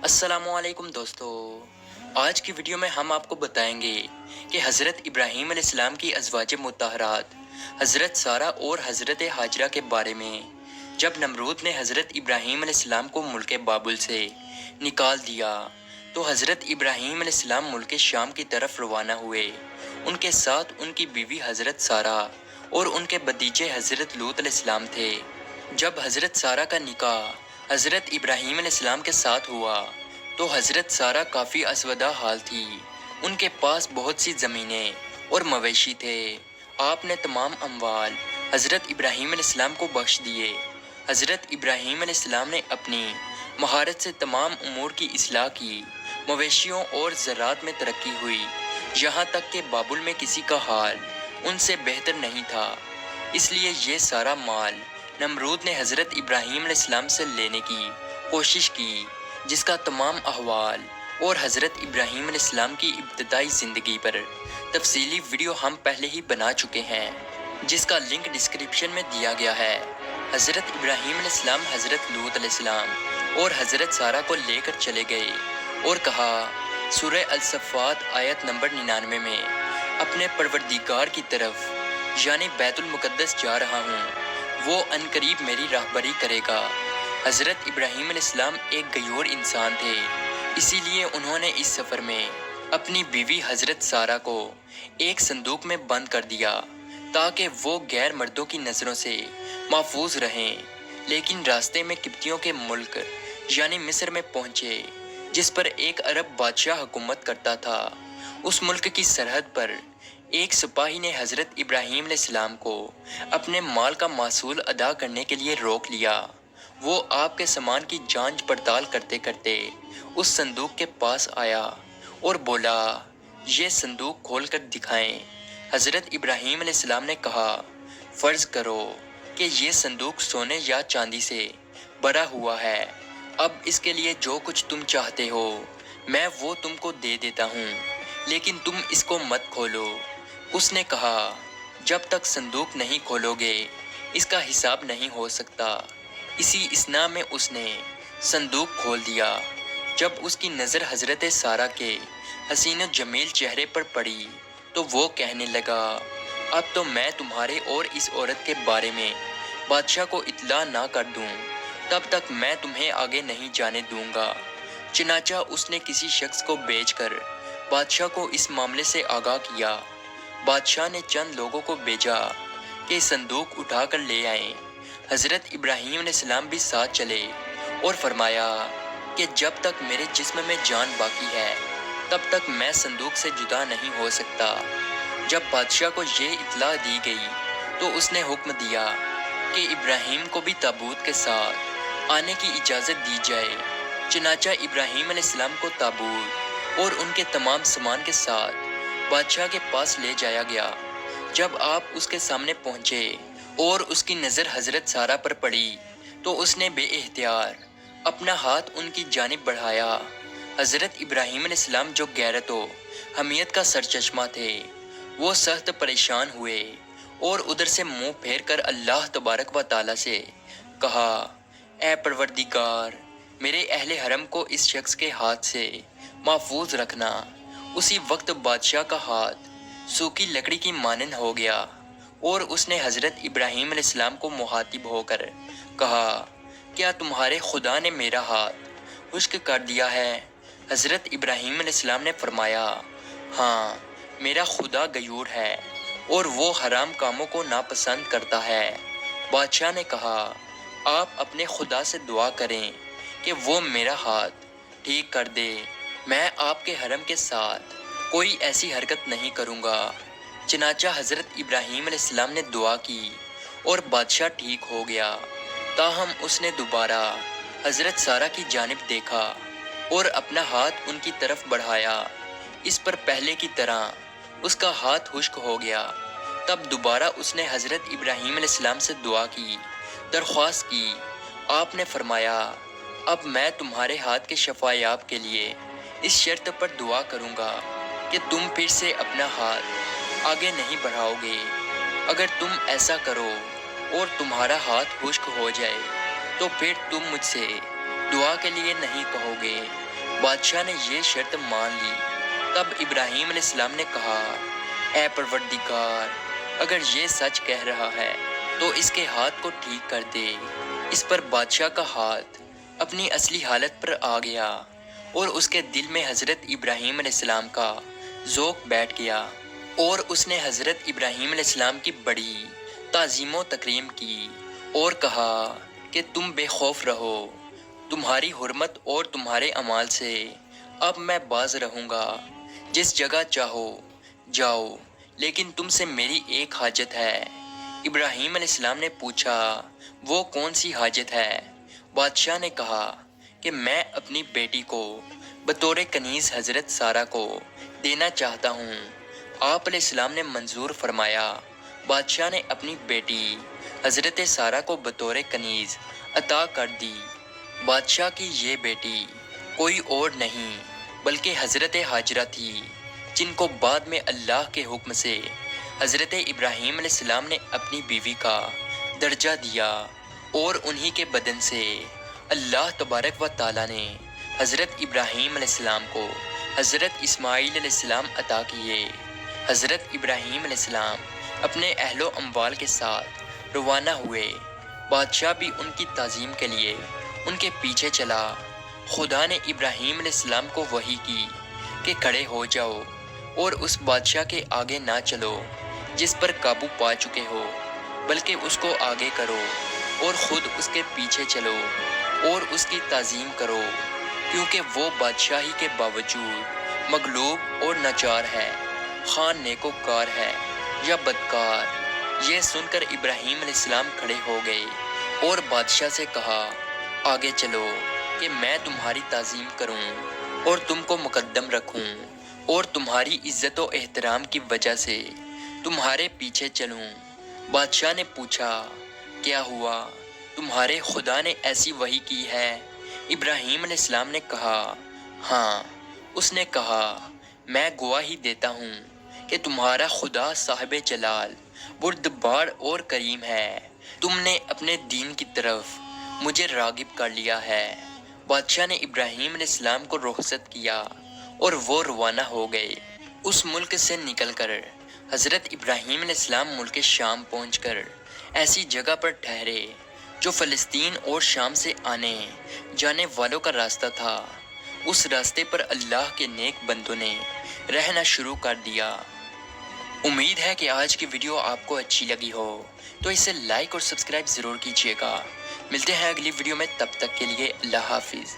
अस्सलामु अलैकुम दोस्तों। आज की वीडियो में हम आपको बताएंगे कि हज़रत इब्राहीम अलैहिस्सलाम की अज़वाज मुत्तहरात हज़रत सारा और हज़रत हाजरा के बारे में। जब नमरूद ने हज़रत इब्राहीम अलैहिस्सलाम को मुल्क बाबुल से निकाल दिया तो हज़रत इब्राहीम अलैहिस्सलाम मुल्क शाम की तरफ रवाना हुए। उनके साथ उनकी बीवी हज़रत सारा और उनके भतीजे हज़रत लूत अलैहिस्सलाम थे। जब हज़रत सारा का निकाह हज़रत इब्राहीम अलैहिस्सलाम के साथ हुआ तो हज़रत सारा काफ़ी असवदा हाल थी। उनके पास बहुत सी ज़मीनें और मवेशी थे। आपने तमाम अमवाल हज़रत इब्राहीम अलैहिस्सलाम को बख्श दिए। हज़रत इब्राहीम अलैहिस्सलाम ने अपनी महारत से तमाम उमूर की इस्लाह की। मवेशियों और ज़राअत में तरक्की हुई, यहाँ तक कि बाबुल में किसी का हाल उनसे बेहतर नहीं था। इसलिए ये सारा माल नमरूद ने हज़रत इब्राहीम अलैहिस्सलाम से लेने की कोशिश की, जिसका तमाम अहवाल और हज़रत इब्राहीम अलैहिस्सलाम की इब्तदाई ज़िंदगी पर तफसीली वीडियो हम पहले ही बना चुके हैं, जिसका लिंक डिस्क्रिप्शन में दिया गया है। हज़रत इब्राहीम अलैहिस्सलाम हज़रत लूत अलैहिस्सलाम और हज़रत सारा को लेकर चले गए और कहा, सूरह अल-सफ़ात आयत नंबर 99 में, अपने परवरदिगार की तरफ यानी बैतुल मुक़द्दस जा रहा हूँ, वो अनकरीब मेरी राहबरी करेगा। हज़रत इब्राहीम अलैहिस्सलाम एक गयूर इंसान थे, इसीलिए उन्होंने इस सफ़र में अपनी बीवी हज़रत सारा को एक संदूक में बंद कर दिया ताकि वो गैर मर्दों की नज़रों से महफूज रहें। लेकिन रास्ते में किब्तियों के मुल्क यानी मिस्र में पहुँचे, जिस पर एक अरब बादशाह हुकूमत करता था। उस मुल्क की सरहद पर एक सिपाही ने हज़रत इब्राहीम अलैहिस्सलाम को अपने माल का मासूल अदा करने के लिए रोक लिया। वो आपके सामान की जांच पड़ताल करते करते उस संदूक के पास आया और बोला, ये संदूक खोल कर दिखाएं। हज़रत इब्राहीम अलैहिस्सलाम ने कहा, फ़र्ज़ करो कि ये संदूक सोने या चांदी से भरा हुआ है। अब इसके लिए जो कुछ तुम चाहते हो मैं वो तुमको दे देता हूँ, लेकिन तुम इसको मत खोलो। उसने कहा, जब तक संदूक नहीं खोलोगे इसका हिसाब नहीं हो सकता। इसी इसना में उसने संदूक खोल दिया। जब उसकी नज़र हज़रत सारा के हसीन जमील चेहरे पर पड़ी तो वो कहने लगा, अब तो मैं तुम्हारे और इस औरत के बारे में बादशाह को इत्तला ना कर दूं, तब तक मैं तुम्हें आगे नहीं जाने दूंगा। चनाचा उसने किसी शख्स को भेजकर बादशाह को इस मामले से आगाह किया। बादशाह ने चंद लोगों को भेजा कि संदूक उठा कर ले आए। हज़रत इब्राहीम अलैहिस्सलाम भी साथ चले और फरमाया कि जब तक मेरे जिस्म में जान बाकी है तब तक मैं संदूक से जुदा नहीं हो सकता। जब बादशाह को ये इत्तला दी गई तो उसने हुक्म दिया कि इब्राहीम को भी ताबूत के साथ आने की इजाज़त दी जाए। चनाचा इब्राहीम अलैहिस्सलाम को ताबूत और उनके तमाम सामान के साथ बादशाह के पास ले जाया गया। जब आप उसके सामने पहुंचे और उसकी नज़र हज़रत सारा पर पड़ी तो उसने बेइख्तियार अपना हाथ उनकी जानिब बढ़ाया। हज़रत इब्राहीम अलैहिस्सलाम जो गैरत व हमियत का सरचश्मा थे, वो सख्त परेशान हुए और उधर से मुंह फेर कर अल्लाह तबारक व ताला से कहा, ए परवरदिगार, मेरे अहले हरम को इस शख्स के हाथ से महफूज रखना। उसी वक्त बादशाह का हाथ सूखी लकड़ी की मानंद हो गया और उसने हज़रत इब्राहीम अलैहिस्सलाम को मुखातिब होकर कहा, क्या तुम्हारे खुदा ने मेरा हाथ खुश्क कर दिया है? हज़रत इब्राहीम अलैहिस्सलाम ने फरमाया, हाँ, मेरा खुदा गयूर है और वो हराम कामों को नापसंद करता है। बादशाह ने कहा, आप अपने खुदा से दुआ करें कि वो मेरा हाथ ठीक कर दे। मैं आपके हरम के साथ कोई ऐसी हरकत नहीं करूँगा। चनाचा हज़रत इब्राहीम अलैहिस्सलाम ने दुआ की और बादशाह ठीक हो गया। ताहम उसने दोबारा हज़रत सारा की जानिब देखा और अपना हाथ उनकी तरफ बढ़ाया। इस पर पहले की तरह उसका हाथ खुश्क हो गया। तब दोबारा उसने हज़रत इब्राहीम अलैहिस्सलाम से दुआ की, दरख्वास्त की। आपने फरमाया, अब मैं तुम्हारे हाथ के शफायाब के लिए इस शर्त पर दुआ करूँगा कि तुम फिर से अपना हाथ आगे नहीं बढ़ाओगे। अगर तुम ऐसा करो और तुम्हारा हाथ खुश्क हो जाए तो फिर तुम मुझसे दुआ के लिए नहीं कहोगे। بادشاہ نے یہ شرط مان لی۔ تب ابراہیم علیہ السلام نے کہا، اے پروردگار، اگر یہ سچ کہہ رہا ہے تو اس کے ہاتھ کو ٹھیک کر دے۔ اس پر بادشاہ کا ہاتھ اپنی اصلی حالت پر آ گیا اور اس کے دل میں حضرت ابراہیم علیہ السلام کا ذوق بیٹھ گیا، اور اس نے حضرت ابراہیم علیہ السلام کی بڑی تعظیم و تکریم کی اور کہا کہ تم بے خوف رہو، تمہاری حرمت اور تمہارے اعمال سے اب میں باز رہوں گا، جس جگہ چاہو جاؤ، لیکن تم سے میری ایک حاجت ہے۔ ابراہیم علیہ السلام نے پوچھا، وہ کون سی حاجت ہے؟ بادشاہ نے کہا کہ میں اپنی بیٹی کو بطور کنیز حضرت سارہ کو دینا چاہتا ہوں۔ آپ علیہ السلام نے منظور فرمایا۔ بادشاہ نے اپنی بیٹی حضرت سارہ کو بطور کنیز عطا کر دی۔ بادشاہ کی یہ بیٹی کوئی اور نہیں بلکہ حضرت ہاجرہ تھی، جن کو بعد میں اللہ کے حکم سے حضرت ابراہیم علیہ السلام نے اپنی بیوی کا درجہ دیا، اور انہی کے بدن سے اللہ تبارک و تعالیٰ نے حضرت ابراہیم علیہ السلام کو حضرت اسماعیل علیہ السلام عطا کیے۔ حضرت ابراہیم علیہ السلام اپنے اہل و اموال کے ساتھ روانہ ہوئے۔ بادشاہ بھی ان کی تعظیم کے لیے ان کے پیچھے چلا۔ خدا نے ابراہیم علیہ السلام کو وحی کی کہ کھڑے ہو جاؤ اور اس بادشاہ کے آگے نہ چلو جس پر قابو پا چکے ہو، بلکہ اس کو آگے کرو اور خود اس کے پیچھے چلو اور اس کی تعظیم کرو، کیونکہ وہ بادشاہی کے باوجود مغلوب اور ناچار ہے، خواہ نیکوکار ہے یا بدکار۔ یہ سن کر ابراہیم علیہ السلام کھڑے ہو گئے اور بادشاہ سے کہا، آگے چلو کہ میں تمہاری تعظیم کروں اور تم کو مقدم رکھوں اور تمہاری عزت و احترام کی وجہ سے تمہارے پیچھے چلوں۔ بادشاہ نے پوچھا، کیا ہوا؟ تمہارے خدا نے ایسی وحی کی ہے؟ ابراہیم علیہ السلام نے کہا، ہاں۔ اس نے کہا، میں گواہی دیتا ہوں کہ تمہارا خدا صاحب جلال، بردبار اور کریم ہے۔ تم نے اپنے دین کی طرف مجھے راغب کر لیا ہے۔ بادشاہ نے ابراہیم علیہ السلام کو رخصت کیا اور وہ روانہ ہو گئے۔ اس ملک سے نکل کر حضرت ابراہیم علیہ السلام ملک شام پہنچ کر ایسی جگہ پر ٹھہرے جو فلسطین اور شام سے آنے جانے والوں کا راستہ تھا۔ اس راستے پر اللہ کے نیک بندوں نے رہنا شروع کر دیا۔ امید ہے کہ آج کی ویڈیو آپ کو اچھی لگی ہو، تو اسے لائک اور سبسکرائب ضرور کیجیے گا۔ ملتے ہیں اگلی ویڈیو میں، تب تک کے لیے اللہ حافظ۔